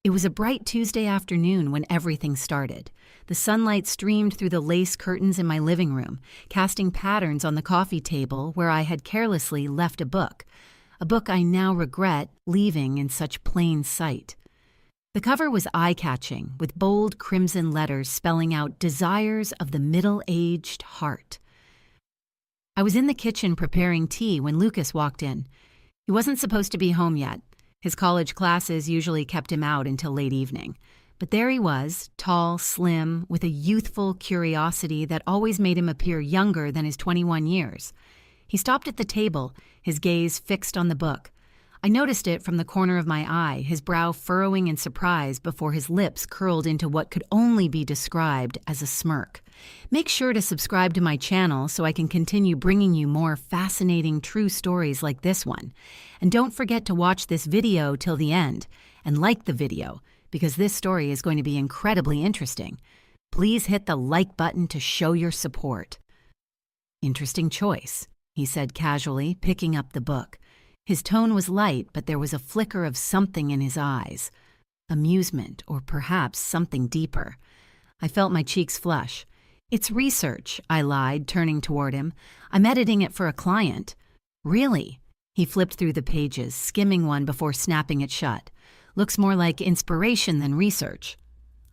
It was a bright Tuesday afternoon when everything started. The sunlight streamed through the lace curtains in my living room, casting patterns on the coffee table where I had carelessly left a book I now regret leaving in such plain sight. The cover was eye-catching, with bold crimson letters spelling out desires of the middle-aged heart. I was in the kitchen preparing tea when Lucas walked in. He wasn't supposed to be home yet. His college classes usually kept him out until late evening. But there he was, tall, slim, with a youthful curiosity that always made him appear younger than his 21 years. He stopped at the table, his gaze fixed on the book. I noticed it from the corner of my eye, his brow furrowing in surprise before his lips curled into what could only be described as a smirk. Make sure to subscribe to my channel so I can continue bringing you more fascinating true stories like this one. And don't forget to watch this video till the end and like the video, because this story is going to be incredibly interesting. Please hit the like button to show your support. Interesting choice, he said casually, picking up the book. His tone was light, but there was a flicker of something in his eyes. Amusement, or perhaps something deeper. I felt my cheeks flush. "It's research," I lied, turning toward him. "I'm editing it for a client." "Really?" He flipped through the pages, skimming one before snapping it shut. "Looks more like inspiration than research."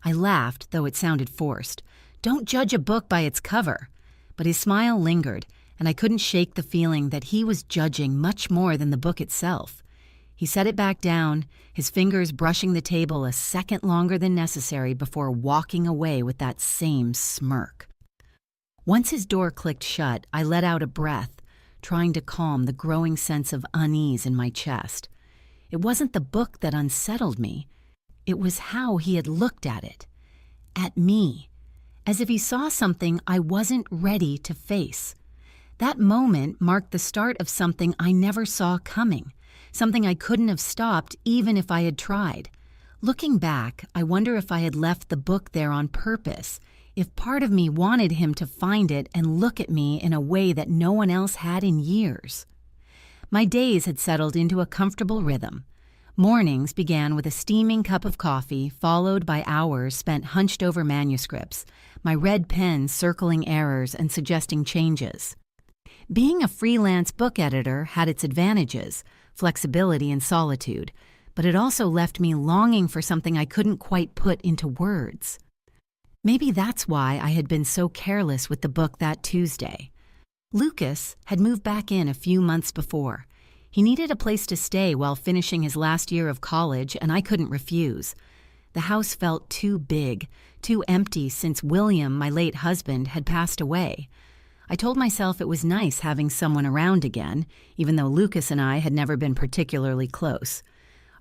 I laughed, though it sounded forced. "Don't judge a book by its cover." But his smile lingered, and I couldn't shake the feeling that he was judging much more than the book itself. He set it back down, his fingers brushing the table a second longer than necessary before walking away with that same smirk. Once his door clicked shut, I let out a breath, trying to calm the growing sense of unease in my chest. It wasn't the book that unsettled me. It was how he had looked at it. At me. As if he saw something I wasn't ready to face. That moment marked the start of something I never saw coming, something I couldn't have stopped even if I had tried. Looking back, I wonder if I had left the book there on purpose, if part of me wanted him to find it and look at me in a way that no one else had in years. My days had settled into a comfortable rhythm. Mornings began with a steaming cup of coffee, followed by hours spent hunched over manuscripts, my red pen circling errors and suggesting changes. Being a freelance book editor had its advantages, flexibility and solitude, but it also left me longing for something I couldn't quite put into words. Maybe that's why I had been so careless with the book that Tuesday. Lucas had moved back in a few months before. He needed a place to stay while finishing his last year of college, and I couldn't refuse. The house felt too big, too empty since William, my late husband, had passed away. I told myself it was nice having someone around again, even though Lucas and I had never been particularly close.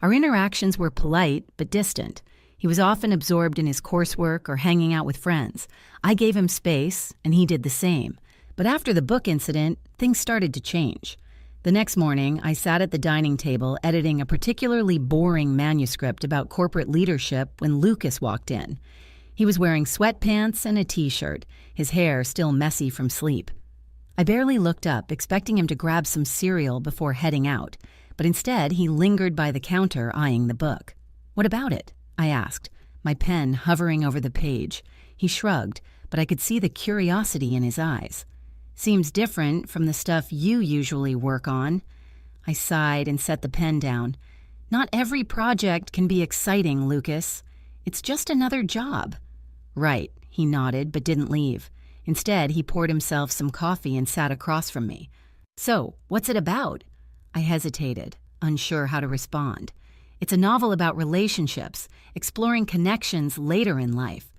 Our interactions were polite but distant. He was often absorbed in his coursework or hanging out with friends. I gave him space, and he did the same. But after the book incident, things started to change. The next morning, I sat at the dining table editing a particularly boring manuscript about corporate leadership when Lucas walked in. He was wearing sweatpants and a t-shirt, his hair still messy from sleep. I barely looked up, expecting him to grab some cereal before heading out, but instead he lingered by the counter eyeing the book. "What about it?" I asked, my pen hovering over the page. He shrugged, but I could see the curiosity in his eyes. "Seems different from the stuff you usually work on." I sighed and set the pen down. "Not every project can be exciting, Lucas. It's just another job." "Right," he nodded but didn't leave. Instead, he poured himself some coffee and sat across from me. "So, what's it about?" I hesitated, unsure how to respond. "It's a novel about relationships, exploring connections later in life."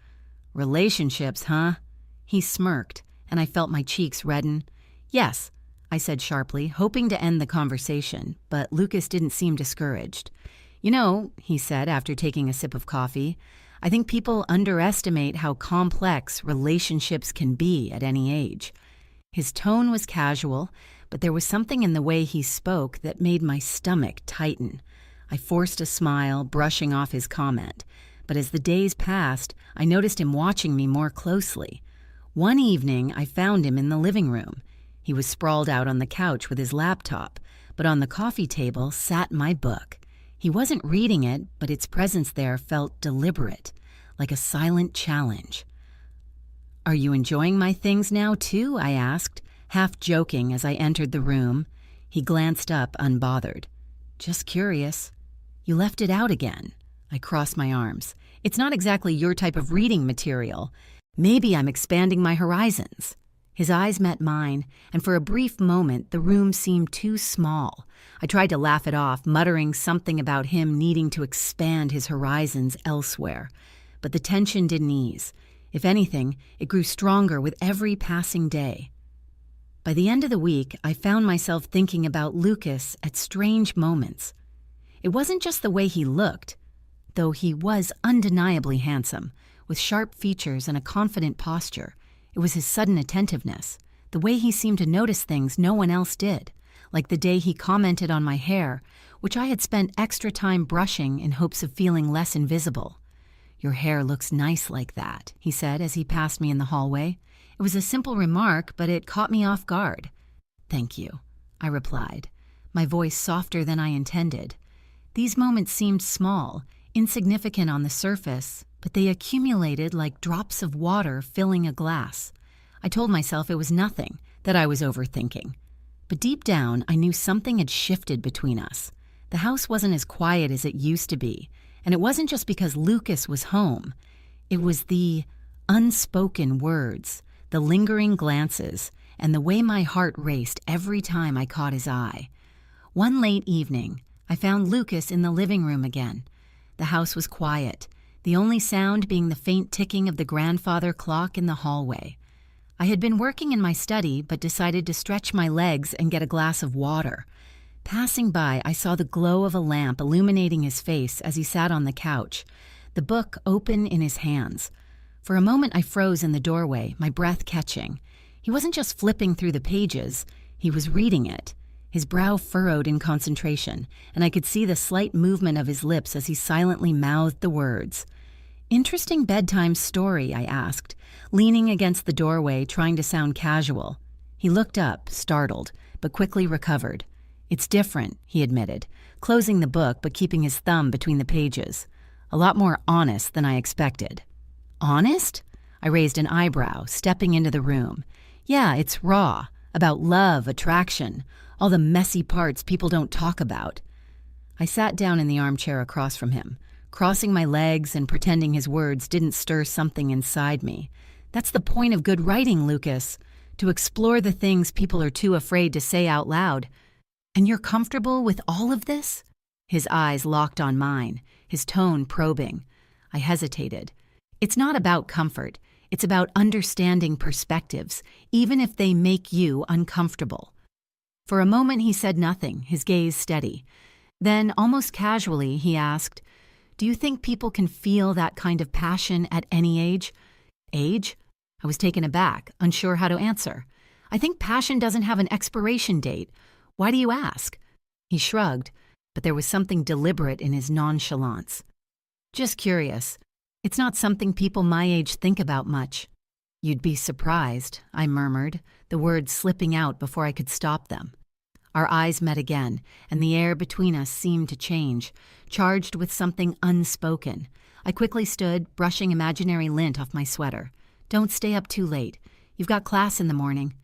"Relationships, huh?" He smirked, and I felt my cheeks redden. "Yes," I said sharply, hoping to end the conversation, but Lucas didn't seem discouraged. "You know," he said after taking a sip of coffee, "I think people underestimate how complex relationships can be at any age." His tone was casual, but there was something in the way he spoke that made my stomach tighten. I forced a smile, brushing off his comment, but as the days passed, I noticed him watching me more closely. One evening, I found him in the living room. He was sprawled out on the couch with his laptop, but on the coffee table sat my book. He wasn't reading it, but its presence there felt deliberate, like a silent challenge. "Are you enjoying my things now, too?" I asked, half joking as I entered the room. He glanced up, unbothered. "Just curious." "You left it out again." I crossed my arms. "It's not exactly your type of reading material. Maybe I'm expanding my horizons." His eyes met mine, and for a brief moment the room seemed too small. I tried to laugh it off, muttering something about him needing to expand his horizons elsewhere. But the tension didn't ease. If anything, it grew stronger with every passing day. By the end of the week, I found myself thinking about Lucas at strange moments. It wasn't just the way he looked, though he was undeniably handsome, with sharp features and a confident posture. It was his sudden attentiveness, the way he seemed to notice things no one else did, like the day he commented on my hair, which I had spent extra time brushing in hopes of feeling less invisible. "Your hair looks nice like that," he said as he passed me in the hallway. It was a simple remark, but it caught me off guard. "Thank you," I replied, my voice softer than I intended. These moments seemed small, insignificant on the surface, but they accumulated like drops of water filling a glass. I told myself it was nothing, that I was overthinking. But deep down, I knew something had shifted between us. The house wasn't as quiet as it used to be, and it wasn't just because Lucas was home. It was the unspoken words, the lingering glances, and the way my heart raced every time I caught his eye. One late evening, I found Lucas in the living room again. The house was quiet, the only sound being the faint ticking of the grandfather clock in the hallway. I had been working in my study, but decided to stretch my legs and get a glass of water. Passing by, I saw the glow of a lamp illuminating his face as he sat on the couch, the book open in his hands. For a moment I froze in the doorway, my breath catching. He wasn't just flipping through the pages, he was reading it. His brow furrowed in concentration, and I could see the slight movement of his lips as he silently mouthed the words. "Interesting bedtime story," I asked, leaning against the doorway, trying to sound casual. He looked up, startled, but quickly recovered. "It's different," he admitted, closing the book but keeping his thumb between the pages. "A lot more honest than I expected." "Honest?" I raised an eyebrow, stepping into the room. "Yeah, it's raw, about love, attraction, all the messy parts people don't talk about." I sat down in the armchair across from him, crossing my legs and pretending his words didn't stir something inside me. "That's the point of good writing, Lucas, to explore the things people are too afraid to say out loud. And you're comfortable with all of this?" His eyes locked on mine, his tone probing. I hesitated. "It's not about comfort. It's about understanding perspectives, even if they make you uncomfortable." For a moment he said nothing, his gaze steady. Then, almost casually, he asked, "Do you think people can feel that kind of passion at any age?" "Age?" I was taken aback, unsure how to answer. "I think passion doesn't have an expiration date. Why do you ask?" He shrugged, but there was something deliberate in his nonchalance. "Just curious. It's not something people my age think about much." "You'd be surprised," I murmured, the words slipping out before I could stop them. Our eyes met again, and the air between us seemed to change, charged with something unspoken. I quickly stood, brushing imaginary lint off my sweater. "Don't stay up too late. You've got class in the morning."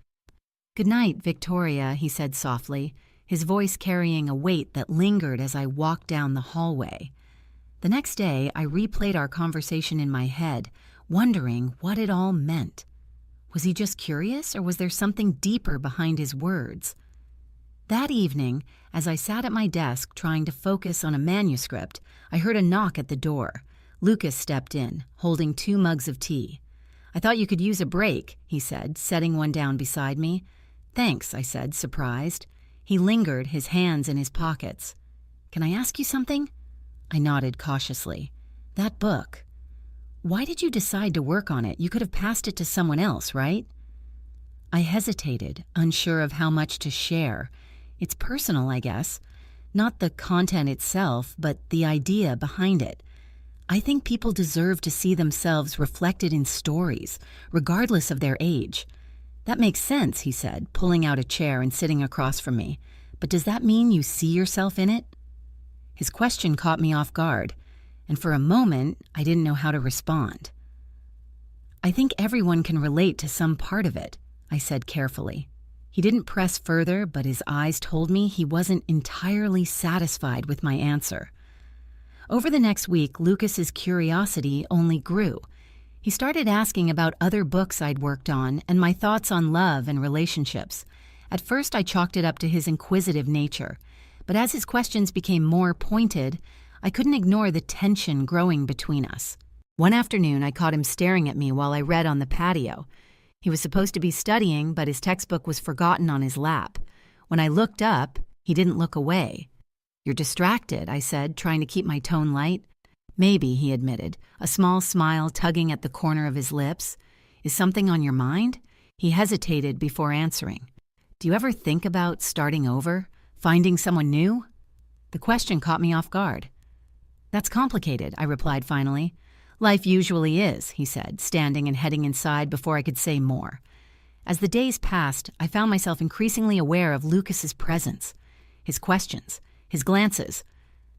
"Good night, Victoria," he said softly, his voice carrying a weight that lingered as I walked down the hallway. The next day, I replayed our conversation in my head, wondering what it all meant. Was he just curious, or was there something deeper behind his words? That evening, as I sat at my desk trying to focus on a manuscript, I heard a knock at the door. Lucas stepped in, holding 2 mugs of tea. "I thought you could use a break," he said, setting one down beside me. "Thanks," I said, surprised. He lingered, his hands in his pockets. "Can I ask you something?" I nodded cautiously. "That book. Why did you decide to work on it? You could have passed it to someone else, right?" I hesitated, unsure of how much to share. It's personal, I guess. Not the content itself, but the idea behind it. I think people deserve to see themselves reflected in stories, regardless of their age. "That makes sense," he said, pulling out a chair and sitting across from me. "But does that mean you see yourself in it?" His question caught me off guard, and for a moment, I didn't know how to respond. "I think everyone can relate to some part of it," I said carefully. He didn't press further, but his eyes told me he wasn't entirely satisfied with my answer. Over the next week, Lucas's curiosity only grew. He started asking about other books I'd worked on and my thoughts on love and relationships. At first, I chalked it up to his inquisitive nature, but as his questions became more pointed, I couldn't ignore the tension growing between us. One afternoon, I caught him staring at me while I read on the patio. He was supposed to be studying, but his textbook was forgotten on his lap. When I looked up, he didn't look away. "You're distracted," I said, trying to keep my tone light. "Maybe," he admitted, a small smile tugging at the corner of his lips. "Is something on your mind?" He hesitated before answering. "Do you ever think about starting over? Finding someone new?" The question caught me off guard. "That's complicated," I replied finally. "Life usually is," he said, standing and heading inside before I could say more. As the days passed, I found myself increasingly aware of Lucas's presence, his questions, his glances.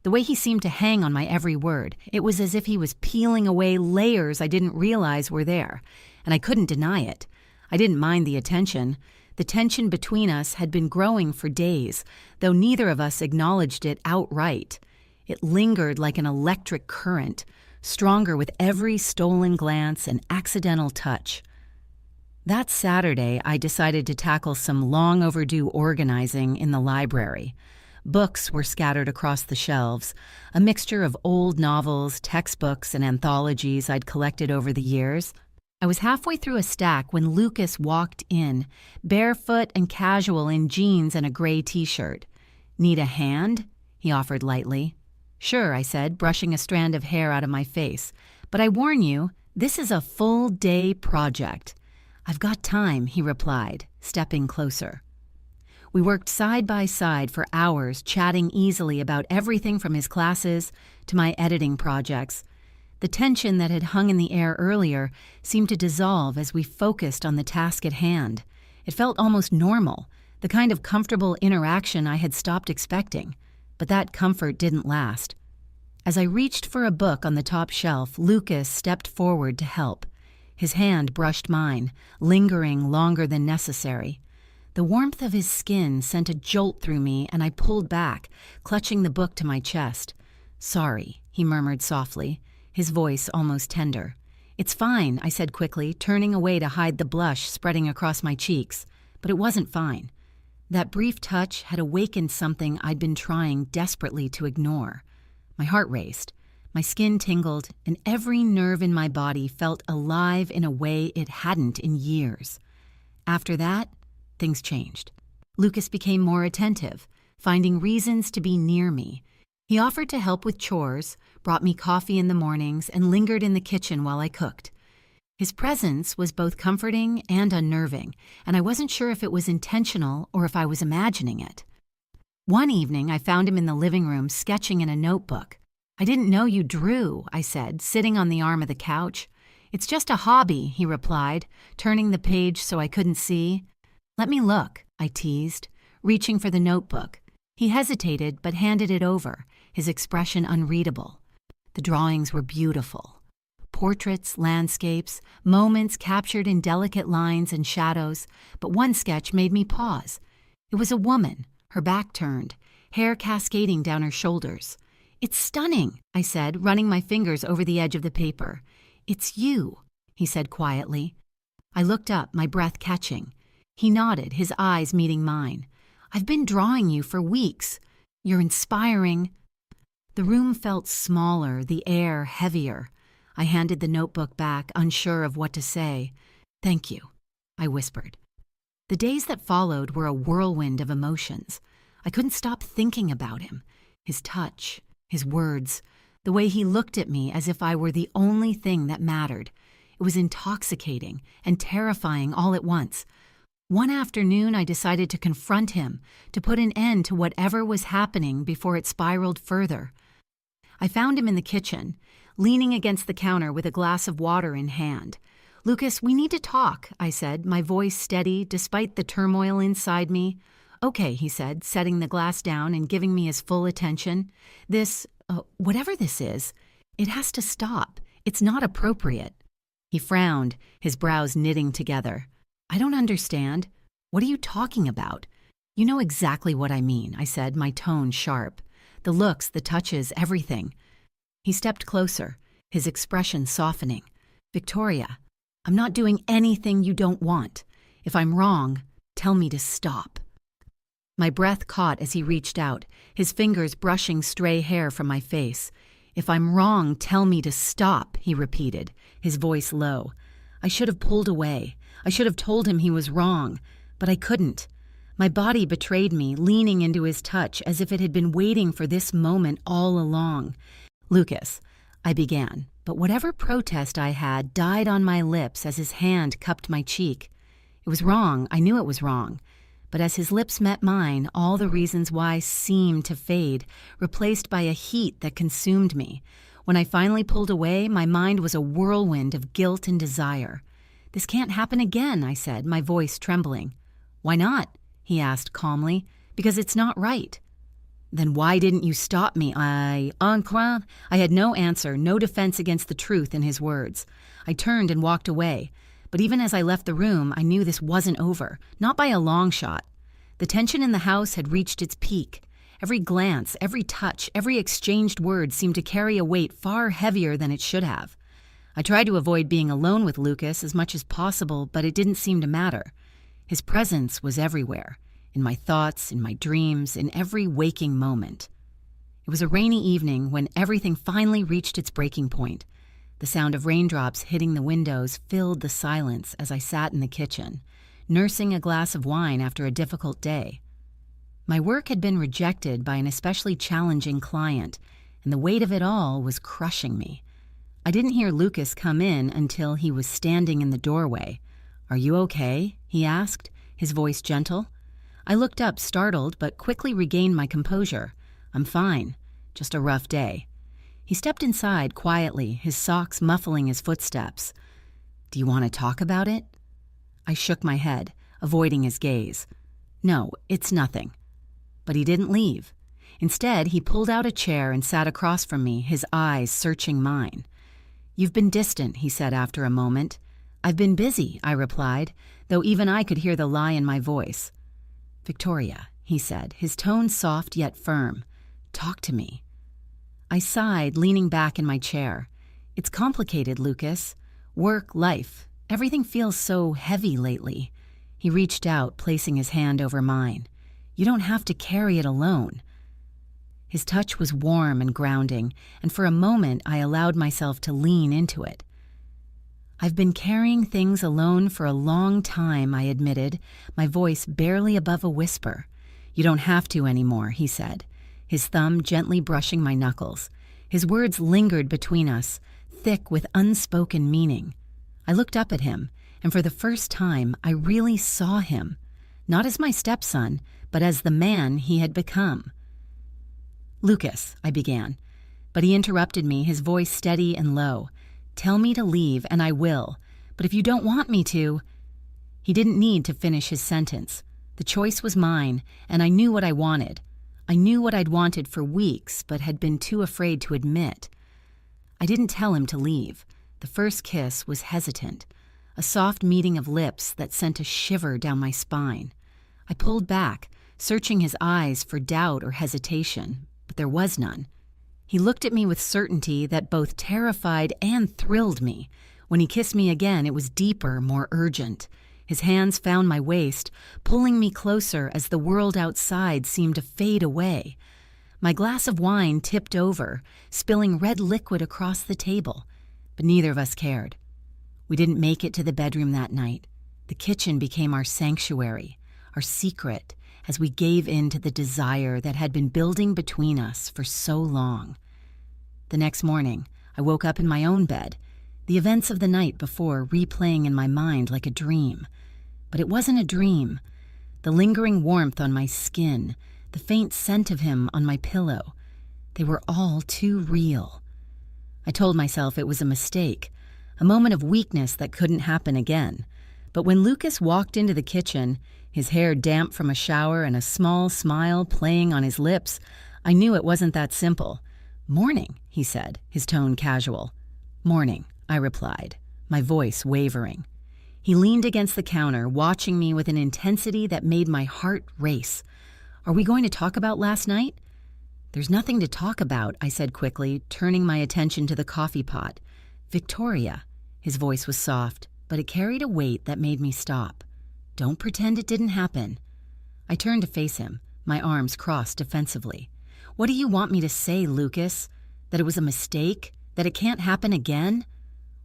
The way he seemed to hang on my every word, it was as if he was peeling away layers I didn't realize were there, and I couldn't deny it. I didn't mind the attention. The tension between us had been growing for days, though neither of us acknowledged it outright. It lingered like an electric current, stronger with every stolen glance and accidental touch. That Saturday, I decided to tackle some long overdue organizing in the library. Books were scattered across the shelves, a mixture of old novels, textbooks, and anthologies I'd collected over the years. I was halfway through a stack when Lucas walked in, barefoot and casual in jeans and a gray t-shirt. "Need a hand?" he offered lightly. "Sure," I said, brushing a strand of hair out of my face. "But I warn you, this is a full-day project." "I've got time," he replied, stepping closer. We worked side by side for hours, chatting easily about everything from his classes to my editing projects. The tension that had hung in the air earlier seemed to dissolve as we focused on the task at hand. It felt almost normal, the kind of comfortable interaction I had stopped expecting. But that comfort didn't last. As I reached for a book on the top shelf, Lucas stepped forward to help. His hand brushed mine, lingering longer than necessary. The warmth of his skin sent a jolt through me, and I pulled back, clutching the book to my chest. "Sorry," he murmured softly, his voice almost tender. "It's fine," I said quickly, turning away to hide the blush spreading across my cheeks. But it wasn't fine. That brief touch had awakened something I'd been trying desperately to ignore. My heart raced, my skin tingled, and every nerve in my body felt alive in a way it hadn't in years. After that, things changed. Lucas became more attentive, finding reasons to be near me. He offered to help with chores, brought me coffee in the mornings, and lingered in the kitchen while I cooked. His presence was both comforting and unnerving, and I wasn't sure if it was intentional or if I was imagining it. One evening, I found him in the living room sketching in a notebook. "I didn't know you drew," I said, sitting on the arm of the couch. "It's just a hobby," he replied, turning the page so I couldn't see. "Let me look," I teased, reaching for the notebook. He hesitated but handed it over, his expression unreadable. The drawings were beautiful. Portraits, landscapes, moments captured in delicate lines and shadows, but one sketch made me pause. It was a woman, her back turned, hair cascading down her shoulders. "It's stunning," I said, running my fingers over the edge of the paper. "It's you," he said quietly. I looked up, my breath catching. He nodded, his eyes meeting mine. "I've been drawing you for weeks. You're inspiring." The room felt smaller, the air heavier. I handed the notebook back, unsure of what to say. "Thank you," I whispered. The days that followed were a whirlwind of emotions. I couldn't stop thinking about him, his touch, his words, the way he looked at me as if I were the only thing that mattered. It was intoxicating and terrifying all at once. One afternoon, I decided to confront him, to put an end to whatever was happening before it spiraled further. I found him in the kitchen, leaning against the counter with a glass of water in hand. "Lucas, we need to talk," I said, my voice steady despite the turmoil inside me. Okay, he said, setting the glass down and giving me his full attention. Whatever this is, it has to stop. It's not appropriate. He frowned, his brows knitting together. I don't understand. What are you talking about? You know exactly what I mean, I said, my tone sharp. The looks, the touches, everything. He stepped closer, his expression softening. Victoria, I'm not doing anything you don't want. If I'm wrong, tell me to stop. My breath caught as he reached out, his fingers brushing stray hair from my face. If I'm wrong, tell me to stop, he repeated, his voice low. I should have pulled away. I should have told him he was wrong, but I couldn't. My body betrayed me, leaning into his touch as if it had been waiting for this moment all along. Lucas, I began, but whatever protest I had died on my lips as his hand cupped my cheek. It was wrong, I knew it was wrong. But as his lips met mine, all the reasons why seemed to fade, replaced by a heat that consumed me. When I finally pulled away, my mind was a whirlwind of guilt and desire. This can't happen again, I said, my voice trembling. Why not? He asked calmly. Because it's not right. Then why didn't you stop me? I had no answer, no defense against the truth in his words. I turned and walked away. But even as I left the room, I knew this wasn't over, not by a long shot. The tension in the house had reached its peak. Every glance, every touch, every exchanged word seemed to carry a weight far heavier than it should have. I tried to avoid being alone with Lucas as much as possible, but it didn't seem to matter. His presence was everywhere, in my thoughts, in my dreams, in every waking moment. It was a rainy evening when everything finally reached its breaking point. The sound of raindrops hitting the windows filled the silence as I sat in the kitchen, nursing a glass of wine after a difficult day. My work had been rejected by an especially challenging client, and the weight of it all was crushing me. I didn't hear Lucas come in until he was standing in the doorway. "Are you okay?" he asked, his voice gentle. I looked up, startled, but quickly regained my composure. "I'm fine. Just a rough day." He stepped inside quietly, his socks muffling his footsteps. "Do you want to talk about it?" I shook my head, avoiding his gaze. "No, it's nothing." But he didn't leave. Instead, he pulled out a chair and sat across from me, his eyes searching mine. "You've been distant," he said after a moment. "I've been busy," I replied, though even I could hear the lie in my voice. "Victoria," he said, his tone soft yet firm. "Talk to me." I sighed, leaning back in my chair. "It's complicated, Lucas. Work, life. Everything feels so heavy lately." He reached out, placing his hand over mine. "You don't have to carry it alone." His touch was warm and grounding, and for a moment I allowed myself to lean into it. "I've been carrying things alone for a long time," I admitted, my voice barely above a whisper. "You don't have to anymore," he said, his thumb gently brushing my knuckles. His words lingered between us, thick with unspoken meaning. I looked up at him, and for the first time I really saw him, not as my stepson, but as the man he had become. "Lucas," I began, but he interrupted me, his voice steady and low. "Tell me to leave, and I will. But if you don't want me to—" He didn't need to finish his sentence. The choice was mine, and I knew what I wanted. I knew what I'd wanted for weeks, but had been too afraid to admit. I didn't tell him to leave. The first kiss was hesitant, a soft meeting of lips that sent a shiver down my spine. I pulled back, searching his eyes for doubt or hesitation, but there was none. He looked at me with certainty that both terrified and thrilled me. When he kissed me again, it was deeper, more urgent. His hands found my waist, pulling me closer as the world outside seemed to fade away. My glass of wine tipped over, spilling red liquid across the table, but neither of us cared. We didn't make it to the bedroom that night. The kitchen became our sanctuary, our secret, as we gave in to the desire that had been building between us for so long. The next morning, I woke up in my own bed, the events of the night before replaying in my mind like a dream. But it wasn't a dream. The lingering warmth on my skin, the faint scent of him on my pillow, they were all too real. I told myself it was a mistake, a moment of weakness that couldn't happen again. But when Lucas walked into the kitchen, his hair damp from a shower and a small smile playing on his lips. I knew it wasn't that simple. "Morning," he said, his tone casual. "Morning," I replied, my voice wavering. He leaned against the counter, watching me with an intensity that made my heart race. "Are we going to talk about last night?" "There's nothing to talk about," I said quickly, turning my attention to the coffee pot. "Victoria." His voice was soft, but it carried a weight that made me stop. "Don't pretend it didn't happen." I turned to face him, my arms crossed defensively. "What do you want me to say, Lucas? That it was a mistake? That it can't happen again?"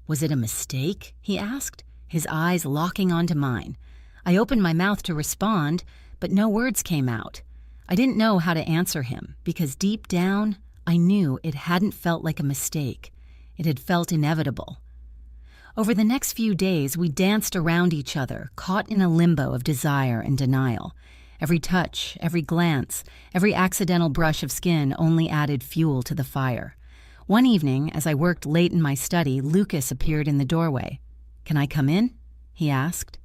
"Was it a mistake?" he asked, his eyes locking onto mine. I opened my mouth to respond, but no words came out. I didn't know how to answer him, because deep down, I knew it hadn't felt like a mistake. It had felt inevitable. Over the next few days, we danced around each other, caught in a limbo of desire and denial. Every touch, every glance, every accidental brush of skin only added fuel to the fire. One evening, as I worked late in my study, Lucas appeared in the doorway. "Can I come in?" he asked.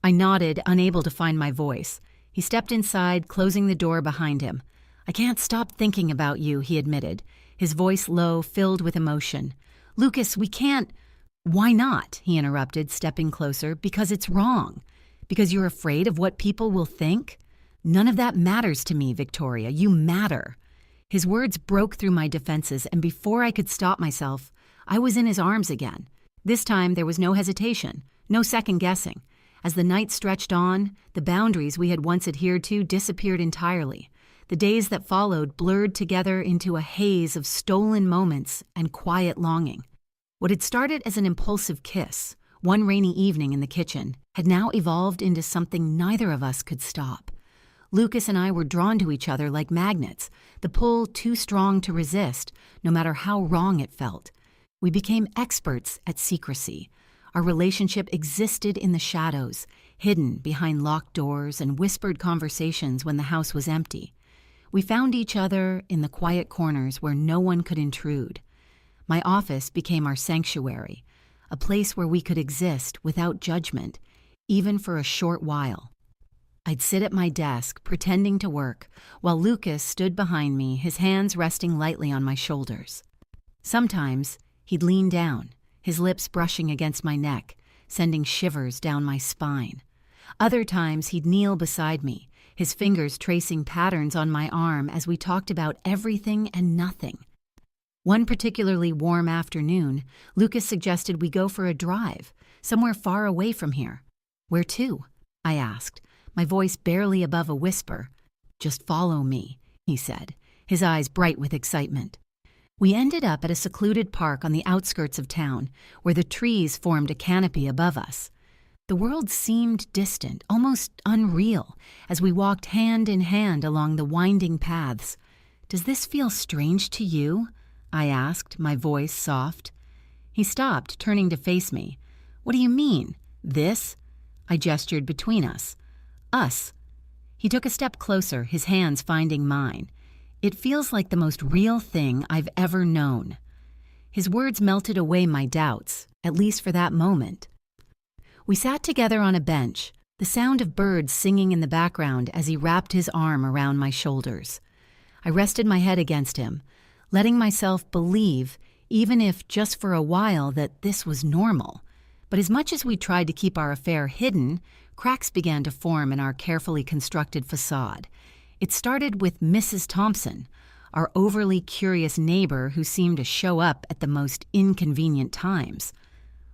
I nodded, unable to find my voice. He stepped inside, closing the door behind him. "I can't stop thinking about you," he admitted, his voice low, filled with emotion. "Lucas, we can't—" "Why not?" he interrupted, stepping closer. "Because it's wrong. Because you're afraid of what people will think? None of that matters to me, Victoria. You matter." His words broke through my defenses, and before I could stop myself, I was in his arms again. This time there was no hesitation, no second guessing. As the night stretched on, the boundaries we had once adhered to disappeared entirely. The days that followed blurred together into a haze of stolen moments and quiet longing. What had started as an impulsive kiss, one rainy evening in the kitchen, had now evolved into something neither of us could stop. Lucas and I were drawn to each other like magnets, the pull too strong to resist, no matter how wrong it felt. We became experts at secrecy. Our relationship existed in the shadows, hidden behind locked doors and whispered conversations when the house was empty. We found each other in the quiet corners where no one could intrude. My office became our sanctuary, a place where we could exist without judgment, even for a short while. I'd sit at my desk, pretending to work, while Lucas stood behind me, his hands resting lightly on my shoulders. Sometimes he'd lean down, his lips brushing against my neck, sending shivers down my spine. Other times he'd kneel beside me, his fingers tracing patterns on my arm as we talked about everything and nothing. One particularly warm afternoon, Lucas suggested we go for a drive, somewhere far away from here. "Where to?" I asked, my voice barely above a whisper. "Just follow me," he said, his eyes bright with excitement. We ended up at a secluded park on the outskirts of town, where the trees formed a canopy above us. The world seemed distant, almost unreal, as we walked hand in hand along the winding paths. "Does this feel strange to you?" I asked, my voice soft. He stopped, turning to face me. "What do you mean, this?" I gestured between us. "Us." He took a step closer, his hands finding mine. "It feels like the most real thing I've ever known." His words melted away my doubts, at least for that moment. We sat together on a bench, the sound of birds singing in the background as he wrapped his arm around my shoulders. I rested my head against him, letting myself believe, even if just for a while, that this was normal. But as much as we tried to keep our affair hidden, cracks began to form in our carefully constructed facade. It started with Mrs. Thompson, our overly curious neighbor who seemed to show up at the most inconvenient times.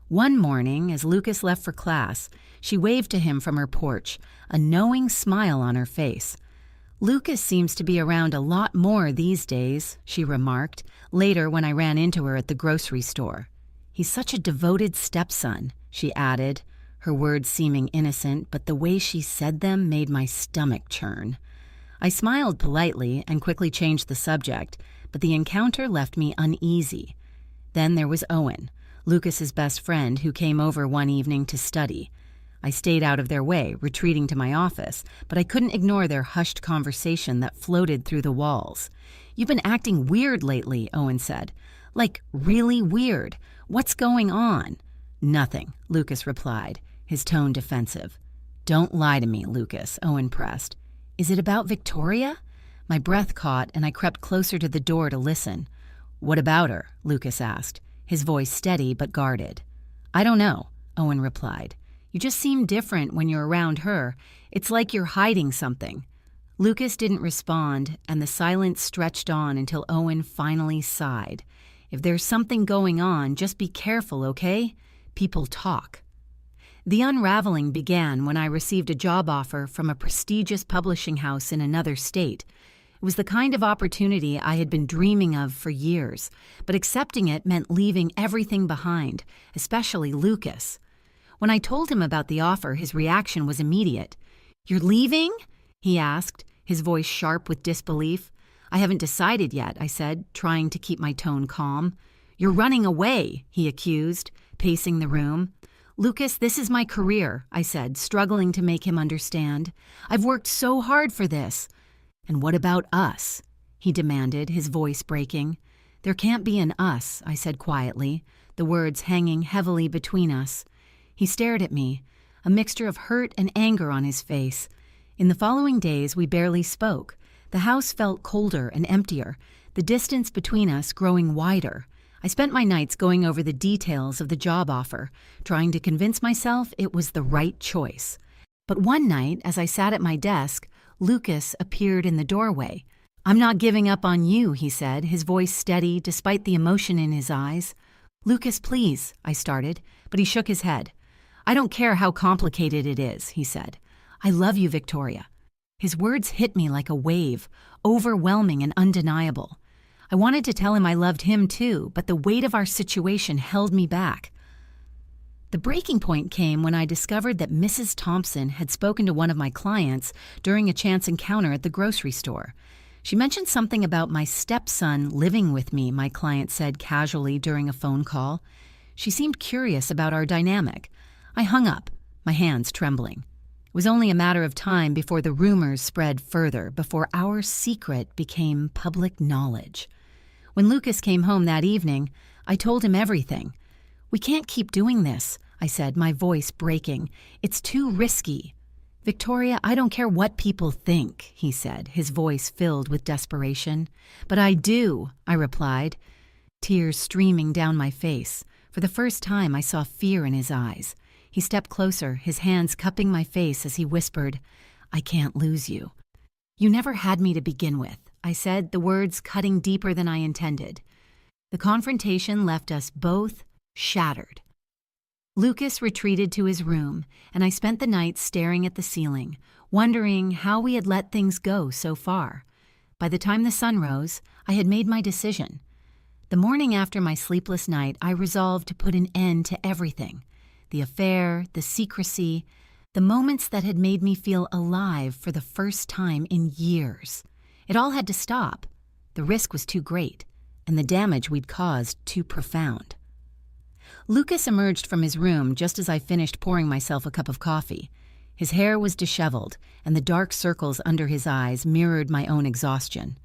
One morning, as Lucas left for class, she waved to him from her porch, a knowing smile on her face. "Lucas seems to be around a lot more these days," she remarked, later when I ran into her at the grocery store. "He's such a devoted stepson," she added, her words seeming innocent, but the way she said them made my stomach churn. I smiled politely and quickly changed the subject, but the encounter left me uneasy. Then there was Owen, Lucas's best friend, who came over one evening to study. I stayed out of their way, retreating to my office, but I couldn't ignore their hushed conversation that floated through the walls. "You've been acting weird lately," Owen said. "Like, really weird. What's going on?" "Nothing," Lucas replied, his tone defensive. Don't lie to me, Lucas, Owen pressed. Is it about Victoria? My breath caught and I crept closer to the door to listen. What about her? Lucas asked, his voice steady but guarded. I don't know, Owen replied. You just seem different when you're around her. It's like you're hiding something. Lucas didn't respond, and the silence stretched on until Owen finally sighed. If there's something going on, just be careful, okay? People talk. The unraveling began when I received a job offer from a prestigious publishing house in another state. It was the kind of opportunity I had been dreaming of for years, but accepting it meant leaving everything behind, especially Lucas. When I told him about the offer, his reaction was immediate. You're leaving? He asked, his voice sharp with disbelief. I haven't decided yet, I said, trying to keep my tone calm. You're running away, he accused, pacing the room. Lucas, this is my career, I said, struggling to make him understand. I've worked so hard for this. And what about us? He demanded, his voice breaking. There can't be an us, I said quietly, the words hanging heavily between us. He stared at me, a mixture of hurt and anger on his face. In the following days, we barely spoke. The house felt colder and emptier, the distance between us growing wider. I spent my nights going over the details of the job offer, trying to convince myself it was the right choice. But one night, as I sat at my desk, Lucas appeared in the doorway. I'm not giving up on you, he said, his voice steady despite the emotion in his eyes. Lucas, please, I started, but he shook his head. I don't care how complicated it is, he said. I love you, Victoria. His words hit me like a wave, overwhelming and undeniable. I wanted to tell him I loved him too, but the weight of our situation held me back. The breaking point came when I discovered that Mrs. Thompson had spoken to one of my clients during a chance encounter at the grocery store. She mentioned something about my stepson living with me, my client said casually during a phone call. She seemed curious about our dynamic. I hung up, my hands trembling. It was only a matter of time before the rumors spread further, before our secret became public knowledge. When Lucas came home that evening, I told him everything. We can't keep doing this, I said, my voice breaking. It's too risky. Victoria, I don't care what people think, he said, his voice filled with desperation. But I do, I replied, tears streaming down my face. For the first time, I saw fear in his eyes. He stepped closer, his hands cupping my face as he whispered, I can't lose you. You never had me to begin with, I said, the words cutting deeper than I intended. The confrontation left us both shattered. Lucas retreated to his room, and I spent the night staring at the ceiling, wondering how we had let things go so far. By the time the sun rose, I had made my decision. The morning after my sleepless night, I resolved to put an end to everything. The affair, the secrecy, the moments that had made me feel alive for the first time in years. It all had to stop. The risk was too great, and the damage we'd caused too profound. Lucas emerged from his room just as I finished pouring myself a cup of coffee. His hair was disheveled, and the dark circles under his eyes mirrored my own exhaustion.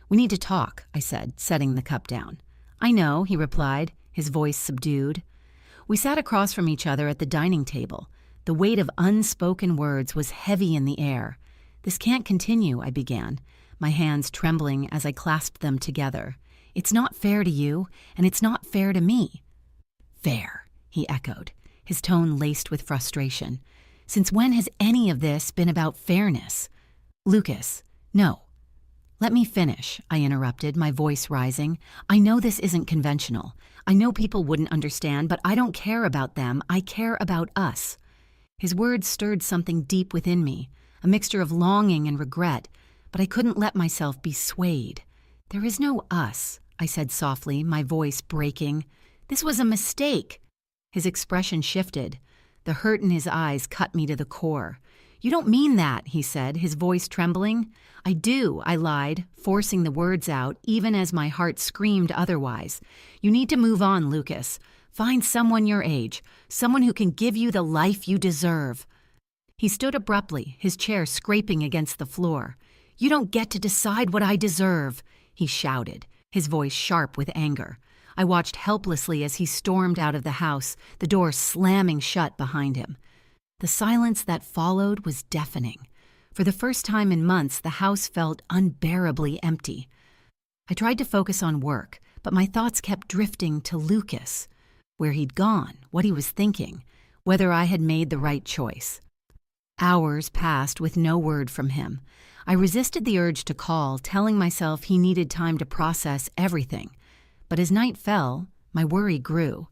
We need to talk, I said, setting the cup down. I know, he replied, his voice subdued. We sat across from each other at the dining table. The weight of unspoken words was heavy in the air. This can't continue, I began, my hands trembling as I clasped them together. It's not fair to you, and it's not fair to me. Fair, he echoed, his tone laced with frustration. Since when has any of this been about fairness? Lucas, no. Let me finish, I interrupted, my voice rising. I know this isn't conventional. I know people wouldn't understand, but I don't care about them. I care about us. His words stirred something deep within me, a mixture of longing and regret, but I couldn't let myself be swayed. There is no us, I said softly, my voice breaking. This was a mistake. His expression shifted. The hurt in his eyes cut me to the core. You don't mean that, he said, his voice trembling. I do, I lied, forcing the words out, even as my heart screamed otherwise. You need to move on, Lucas. Find someone your age, someone who can give you the life you deserve. He stood abruptly, his chair scraping against the floor. You don't get to decide what I deserve, he shouted, his voice sharp with anger. I watched helplessly as he stormed out of the house, the door slamming shut behind him. The silence that followed was deafening. For the first time in months, the house felt unbearably empty. I tried to focus on work, but my thoughts kept drifting to Lucas, where he'd gone, what he was thinking, whether I had made the right choice. Hours passed with no word from him. I resisted the urge to call, telling myself he needed time to process everything. But as night fell, my worry grew.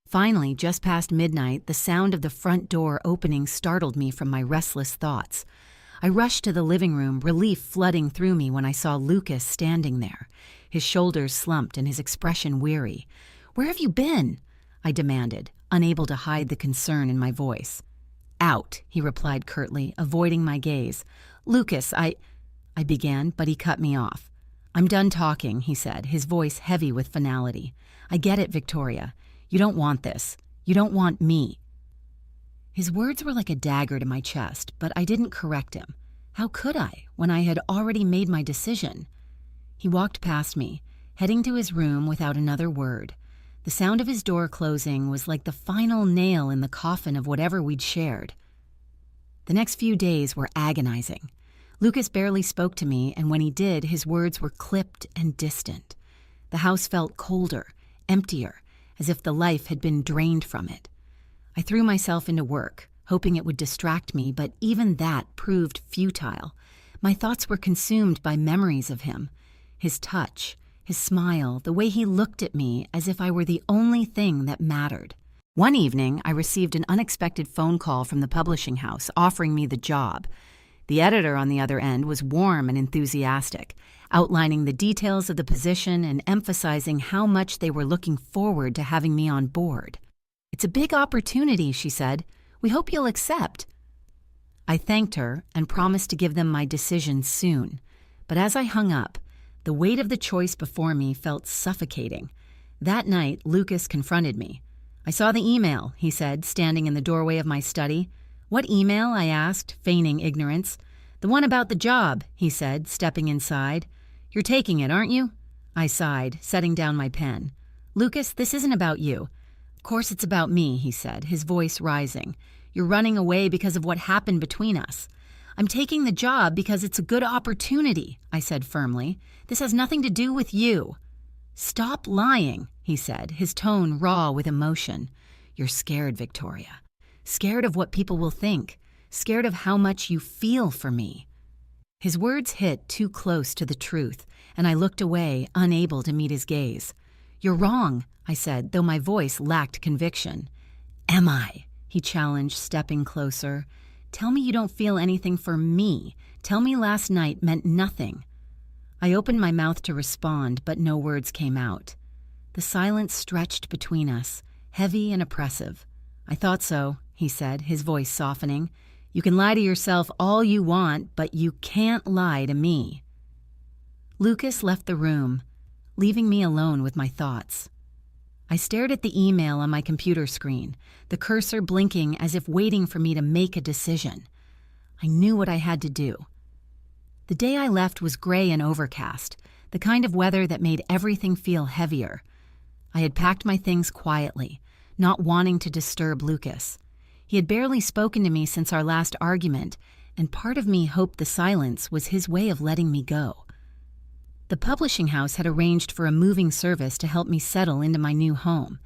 Finally, just past midnight, the sound of the front door opening startled me from my restless thoughts. I rushed to the living room, relief flooding through me when I saw Lucas standing there, his shoulders slumped and his expression weary. "Where have you been?" I demanded, unable to hide the concern in my voice. "Out," he replied curtly, avoiding my gaze. "Lucas, I began, but he cut me off. "I'm done talking," he said, his voice heavy with finality. "I get it, Victoria. You don't want this. You don't want me." His words were like a dagger to my chest, but I didn't correct him. How could I, when I had already made my decision? He walked past me, heading to his room without another word. The sound of his door closing was like the final nail in the coffin of whatever we'd shared. The next few days were agonizing. Lucas barely spoke to me, and when he did, his words were clipped and distant. The house felt colder, emptier, as if the life had been drained from it. I threw myself into work, hoping it would distract me, but even that proved futile. My thoughts were consumed by memories of him, his touch, his smile, the way he looked at me as if I were the only thing that mattered. One evening, I received an unexpected phone call from the publishing house offering me the job. The editor on the other end was warm and enthusiastic, outlining the details of the position and emphasizing how much they were looking forward to having me on board. "It's a big opportunity," she said. "We hope you'll accept." I thanked her and promised to give them my decision soon. But as I hung up, the weight of the choice before me felt suffocating. That night, Lucas confronted me. "I saw the email," he said, standing in the doorway of my study. "What email?" I asked, feigning ignorance. "The one about the job," he said, stepping inside. "You're taking it, aren't you?" I sighed, setting down my pen. "Lucas, this isn't about you." "Of course it's about me," he said, his voice rising. "You're running away because of what happened between us." "I'm taking the job because it's a good opportunity," I said firmly. "This has nothing to do with you." "Stop lying," he said, his tone raw with emotion. "You're scared, Victoria. Scared of what people will think. Scared of how much you feel for me." His words hit too close to the truth, and I looked away, unable to meet his gaze. "You're wrong," I said, though my voice lacked conviction. "Am I?" he challenged, stepping closer. "Tell me you don't feel anything for me. Tell me last night meant nothing." I opened my mouth to respond, but no words came out. The silence stretched between us, heavy and oppressive. "I thought so," he said, his voice softening. "You can lie to yourself all you want, but you can't lie to me." Lucas left the room, leaving me alone with my thoughts. I stared at the email on my computer screen, the cursor blinking as if waiting for me to make a decision. I knew what I had to do. The day I left was gray and overcast, the kind of weather that made everything feel heavier. I had packed my things quietly, not wanting to disturb Lucas. He had barely spoken to me since our last argument, and part of me hoped the silence was his way of letting me go. The publishing house had arranged for a moving service to help me settle into my new home.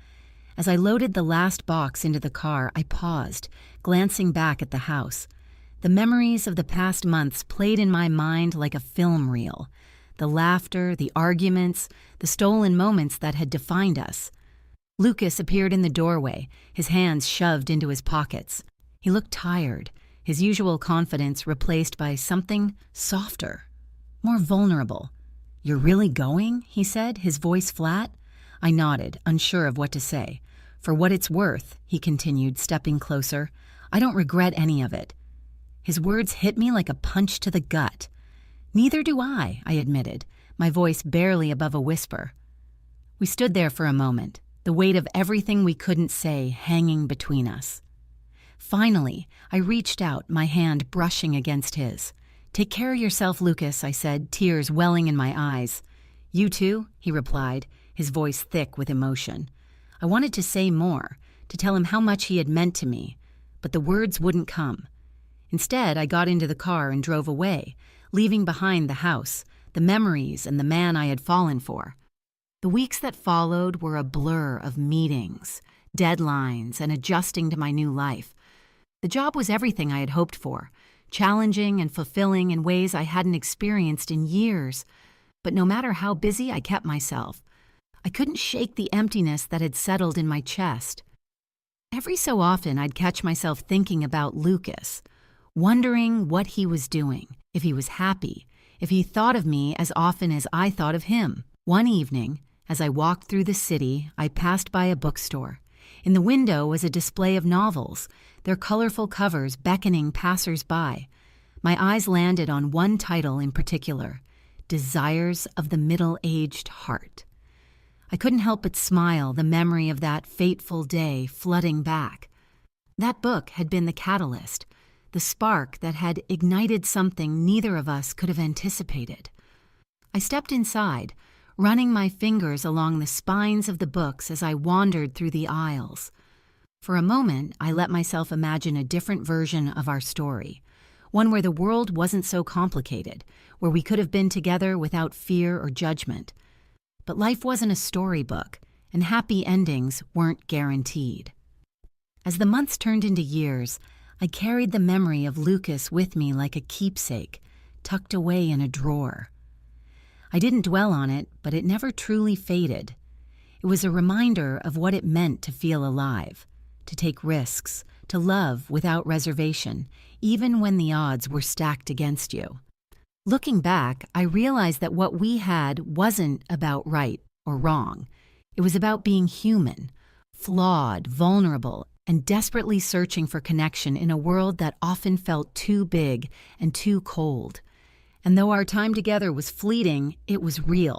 As I loaded the last box into the car, I paused, glancing back at the house. The memories of the past months played in my mind like a film reel. The laughter, the arguments, the stolen moments that had defined us. Lucas appeared in the doorway, his hands shoved into his pockets. He looked tired, his usual confidence replaced by something softer, more vulnerable. "You're really going?" he said, his voice flat. I nodded, unsure of what to say. "For what it's worth," he continued, stepping closer, "I don't regret any of it." His words hit me like a punch to the gut. "Neither do I admitted, my voice barely above a whisper. We stood there for a moment, the weight of everything we couldn't say hanging between us. Finally, I reached out, my hand brushing against his. "Take care of yourself, Lucas," I said, tears welling in my eyes. "You too?" he replied, his voice thick with emotion. I wanted to say more, to tell him how much he had meant to me, but the words wouldn't come. Instead, I got into the car and drove away, leaving behind the house, the memories, and the man I had fallen for. The weeks that followed were a blur of meetings, deadlines, and adjusting to my new life. The job was everything I had hoped for, challenging and fulfilling in ways I hadn't experienced in years. But no matter how busy I kept myself, I couldn't shake the emptiness that had settled in my chest. Every so often, I'd catch myself thinking about Lucas, wondering what he was doing, if he was happy, if he thought of me as often as I thought of him. One evening, as I walked through the city, I passed by a bookstore. In the window was a display of novels, their colorful covers beckoning passers-by. My eyes landed on one title in particular, Desires of the Middle-Aged Heart. I couldn't help but smile, the memory of that fateful day flooding back. That book had been the catalyst, the spark that had ignited something neither of us could have anticipated. I stepped inside, running my fingers along the spines of the books as I wandered through the aisles. For a moment, I let myself imagine a different version of our story, one where the world wasn't so complicated, where we could have been together without fear or judgment. But life wasn't a storybook, and happy endings weren't guaranteed. As the months turned into years, I carried the memory of Lucas with me like a keepsake, tucked away in a drawer. I didn't dwell on it, but it never truly faded. It was a reminder of what it meant to feel alive, to take risks, to love without reservation, even when the odds were stacked against you. Looking back, I realized that what we had wasn't about right or wrong. It was about being human, flawed, vulnerable, and desperately searching for connection in a world that often felt too big and too cold. And though our time together was fleeting, it was real.